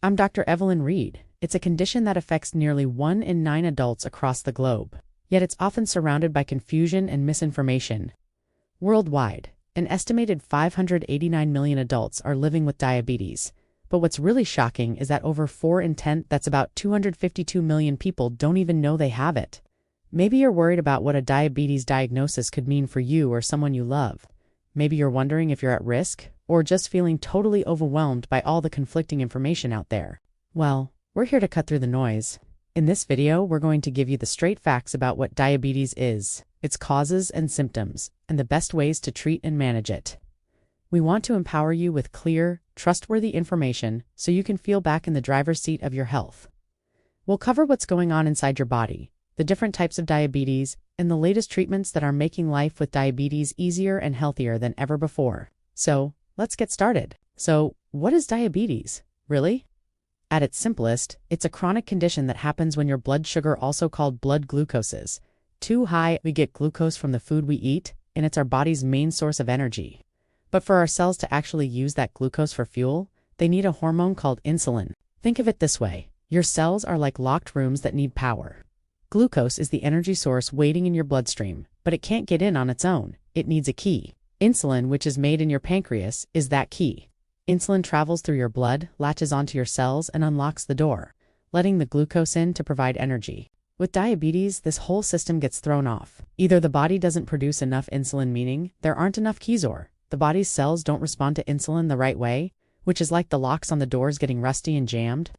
I'm Dr. Evelyn Reed. It's a condition that affects nearly 1 in 9 adults across the globe. Yet it's often surrounded by confusion and misinformation. Worldwide, an estimated 589 million adults are living with diabetes. But what's really shocking is that over 4 in 10, that's about 252 million people, don't even know they have it. Maybe you're worried about what a diabetes diagnosis could mean for you or someone you love. Maybe you're wondering if you're at risk, or just feeling totally overwhelmed by all the conflicting information out there. Well, we're here to cut through the noise. In this video, we're going to give you the straight facts about what diabetes is, its causes and symptoms, and the best ways to treat and manage it. We want to empower you with clear, trustworthy information so you can feel back in the driver's seat of your health. We'll cover what's going on inside your body, the different types of diabetes, and the latest treatments that are making life with diabetes easier and healthier than ever before. So, let's get started. So, what is diabetes, really? At its simplest, it's a chronic condition that happens when your blood sugar, also called blood glucose, is too high. We get glucose from the food we eat, and it's our body's main source of energy. But for our cells to actually use that glucose for fuel, they need a hormone called insulin. Think of it this way. Your cells are like locked rooms that need power. Glucose is the energy source waiting in your bloodstream, but it can't get in on its own. It needs a key. Insulin, which is made in your pancreas, is that key. Insulin travels through your blood, latches onto your cells, and unlocks the door, letting the glucose in to provide energy. With diabetes, this whole system gets thrown off. Either the body doesn't produce enough insulin, meaning there aren't enough keys, or the body's cells don't respond to insulin the right way, which is like the locks on the doors getting rusty and jammed.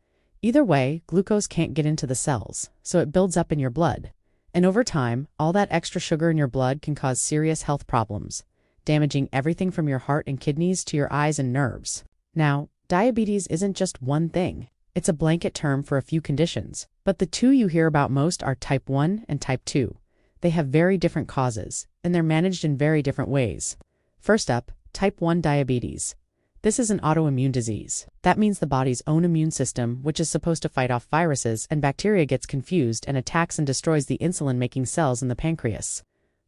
Either way, glucose can't get into the cells, so it builds up in your blood. And over time, all that extra sugar in your blood can cause serious health problems, damaging everything from your heart and kidneys to your eyes and nerves. Now, diabetes isn't just one thing. It's a blanket term for a few conditions, but the two you hear about most are type 1 and type 2. They have very different causes, and they're managed in very different ways. First up, type 1 diabetes. This is an autoimmune disease. That means the body's own immune system, which is supposed to fight off viruses and bacteria, gets confused and attacks and destroys the insulin-making cells in the pancreas.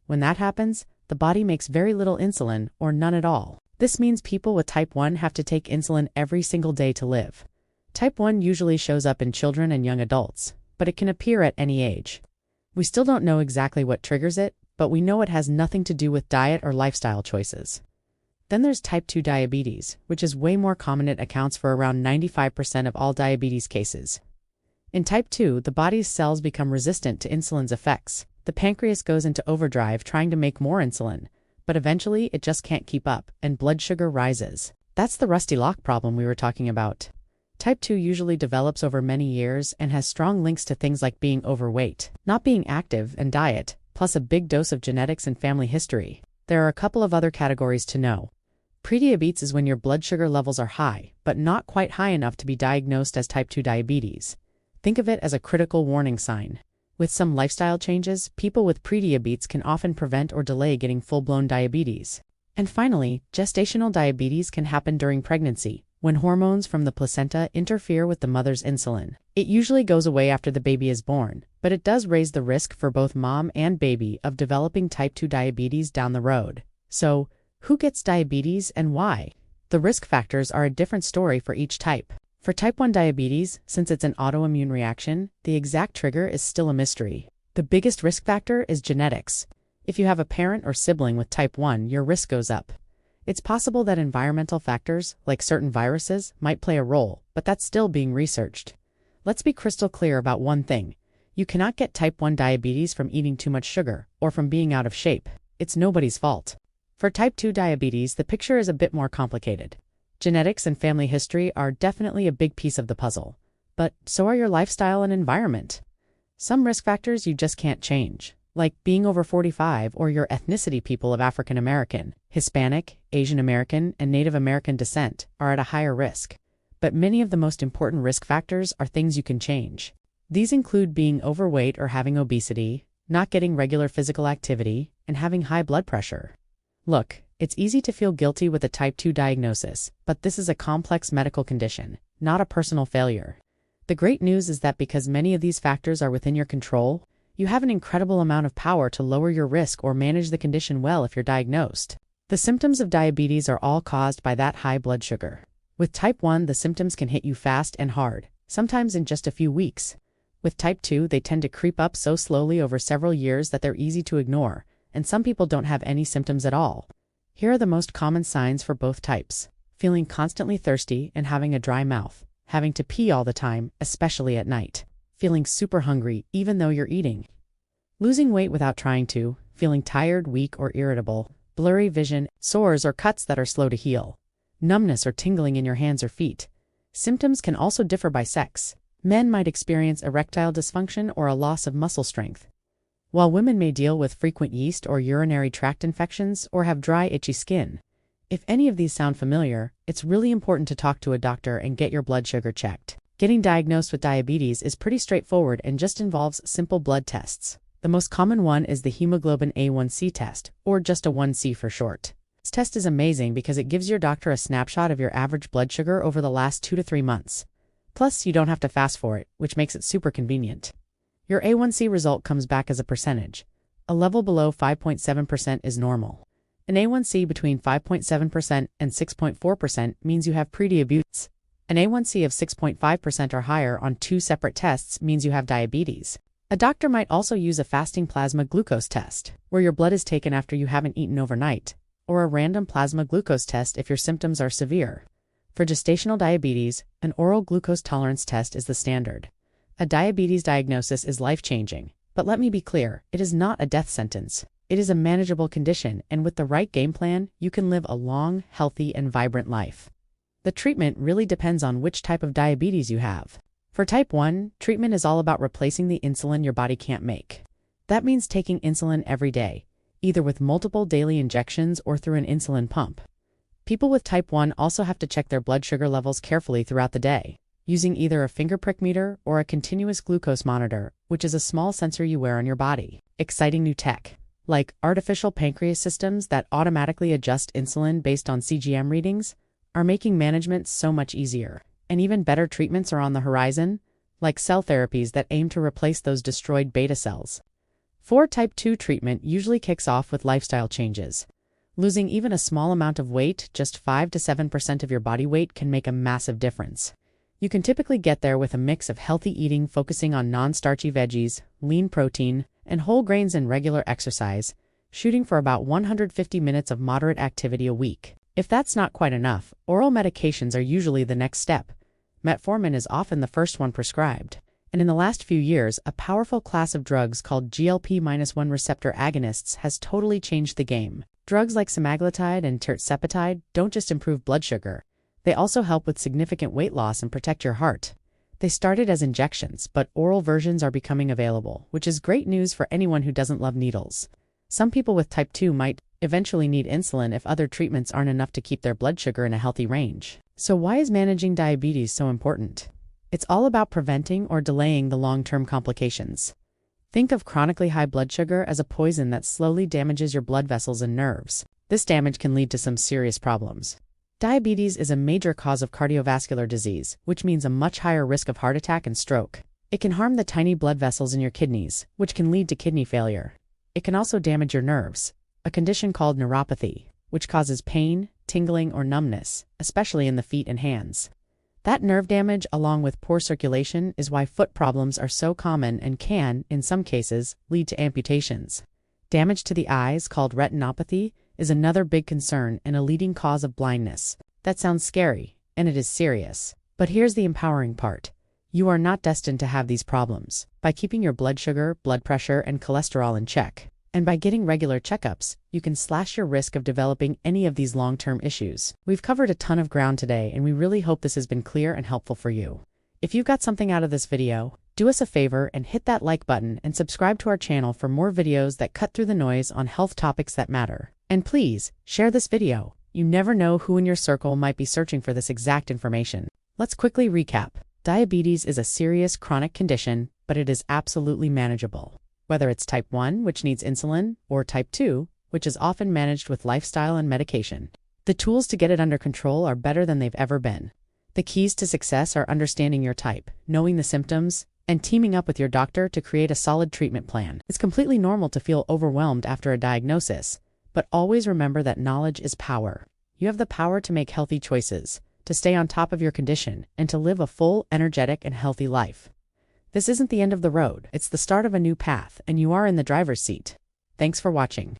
When that happens, the body makes very little insulin, or none at all. This means people with type 1 have to take insulin every single day to live. Type 1 usually shows up in children and young adults, but it can appear at any age. We still don't know exactly what triggers it, but we know it has nothing to do with diet or lifestyle choices. Then there's type 2 diabetes, which is way more common. It accounts for around 95% of all diabetes cases. In type 2, the body's cells become resistant to insulin's effects. The pancreas goes into overdrive trying to make more insulin, but eventually it just can't keep up, and blood sugar rises. That's the rusty lock problem we were talking about. Type 2 usually develops over many years and has strong links to things like being overweight, not being active, and diet, plus a big dose of genetics and family history. There are a couple of other categories to know. Prediabetes is when your blood sugar levels are high, but not quite high enough to be diagnosed as type 2 diabetes. Think of it as a critical warning sign. With some lifestyle changes, people with prediabetes can often prevent or delay getting full-blown diabetes. And finally, gestational diabetes can happen during pregnancy, when hormones from the placenta interfere with the mother's insulin. It usually goes away after the baby is born, but it does raise the risk for both mom and baby of developing type 2 diabetes down the road. So, who gets diabetes and why? The risk factors are a different story for each type. For type 1 diabetes, since it's an autoimmune reaction, the exact trigger is still a mystery. The biggest risk factor is genetics. If you have a parent or sibling with type 1, your risk goes up. It's possible that environmental factors, like certain viruses, might play a role, but that's still being researched. Let's be crystal clear about one thing. You cannot get type 1 diabetes from eating too much sugar, or from being out of shape. It's nobody's fault. For type 2 diabetes, the picture is a bit more complicated. Genetics and family history are definitely a big piece of the puzzle, but so are your lifestyle and environment. Some risk factors you just can't change, like being over 45 or your ethnicity. People of African American, Hispanic, Asian American, and Native American descent are at a higher risk. But many of the most important risk factors are things you can change. These include being overweight or having obesity, not getting regular physical activity, and having high blood pressure. Look, it's easy to feel guilty with a type 2 diagnosis, but this is a complex medical condition, not a personal failure. The great news is that because many of these factors are within your control, you have an incredible amount of power to lower your risk or manage the condition well if you're diagnosed. The symptoms of diabetes are all caused by that high blood sugar. With type 1, the symptoms can hit you fast and hard, sometimes in just a few weeks. With type 2, they tend to creep up so slowly over several years that they're easy to ignore, and some people don't have any symptoms at all. Here are the most common signs for both types: feeling constantly thirsty and having a dry mouth, having to pee all the time, especially at night, feeling super hungry even though you're eating, losing weight without trying to, feeling tired, weak, or irritable, blurry vision, sores or cuts that are slow to heal, numbness or tingling in your hands or feet. Symptoms can also differ by sex. Men might experience erectile dysfunction or a loss of muscle strength, while women may deal with frequent yeast or urinary tract infections or have dry, itchy skin. If any of these sound familiar, it's really important to talk to a doctor and get your blood sugar checked. Getting diagnosed with diabetes is pretty straightforward and just involves simple blood tests. The most common one is the hemoglobin A1C test, or just a 1C for short. This test is amazing because it gives your doctor a snapshot of your average blood sugar over the last 2 to 3 months. Plus, you don't have to fast for it, which makes it super convenient. Your A1C result comes back as a percentage. A level below 5.7% is normal. An A1C between 5.7% and 6.4% means you have prediabetes. An A1C of 6.5% or higher on 2 separate tests means you have diabetes. A doctor might also use a fasting plasma glucose test, where your blood is taken after you haven't eaten overnight, or a random plasma glucose test if your symptoms are severe. For gestational diabetes, an oral glucose tolerance test is the standard. A diabetes diagnosis is life-changing, but let me be clear, it is not a death sentence. It is a manageable condition, and with the right game plan, you can live a long, healthy, and vibrant life. The treatment really depends on which type of diabetes you have. For type 1, treatment is all about replacing the insulin your body can't make. That means taking insulin every day, either with multiple daily injections or through an insulin pump. People with type 1 also have to check their blood sugar levels carefully throughout the day, using either a finger prick meter or a continuous glucose monitor, which is a small sensor you wear on your body. Exciting new tech, like artificial pancreas systems that automatically adjust insulin based on CGM readings, are making management so much easier. And even better treatments are on the horizon, like cell therapies that aim to replace those destroyed beta cells. For type 2 treatment usually kicks off with lifestyle changes. Losing even a small amount of weight, just 5 to 7% of your body weight, can make a massive difference. You can typically get there with a mix of healthy eating focusing on non-starchy veggies, lean protein, and whole grains and regular exercise, shooting for about 150 minutes of moderate activity a week. If that's not quite enough, oral medications are usually the next step. Metformin is often the first one prescribed. And in the last few years, a powerful class of drugs called GLP-1 receptor agonists has totally changed the game. Drugs like semaglutide and tirzepatide don't just improve blood sugar. They also help with significant weight loss and protect your heart. They started as injections, but oral versions are becoming available, which is great news for anyone who doesn't love needles. Some people with type 2 might eventually need insulin if other treatments aren't enough to keep their blood sugar in a healthy range. So why is managing diabetes so important? It's all about preventing or delaying the long-term complications. Think of chronically high blood sugar as a poison that slowly damages your blood vessels and nerves. This damage can lead to some serious problems. Diabetes is a major cause of cardiovascular disease, which means a much higher risk of heart attack and stroke. It can harm the tiny blood vessels in your kidneys, which can lead to kidney failure. It can also damage your nerves, a condition called neuropathy, which causes pain, tingling, or numbness, especially in the feet and hands. That nerve damage, along with poor circulation, is why foot problems are so common and can, in some cases, lead to amputations. Damage to the eyes, called retinopathy, is another big concern and a leading cause of blindness. That sounds scary, and it is serious. But here's the empowering part. You are not destined to have these problems. By keeping your blood sugar, blood pressure, and cholesterol in check, and by getting regular checkups, you can slash your risk of developing any of these long-term issues. We've covered a ton of ground today, and we really hope this has been clear and helpful for you. If you got something out of this video, do us a favor and hit that like button and subscribe to our channel for more videos that cut through the noise on health topics that matter. And please, share this video. You never know who in your circle might be searching for this exact information. Let's quickly recap. Diabetes is a serious chronic condition, but it is absolutely manageable. Whether it's type 1, which needs insulin, or type 2, which is often managed with lifestyle and medication. The tools to get it under control are better than they've ever been. The keys to success are understanding your type, knowing the symptoms, and teaming up with your doctor to create a solid treatment plan. It's completely normal to feel overwhelmed after a diagnosis, but always remember that knowledge is power. You have the power to make healthy choices, to stay on top of your condition and to live a full, energetic, and healthy life. This isn't the end of the road, it's the start of a new path, and you are in the driver's seat. Thanks for watching.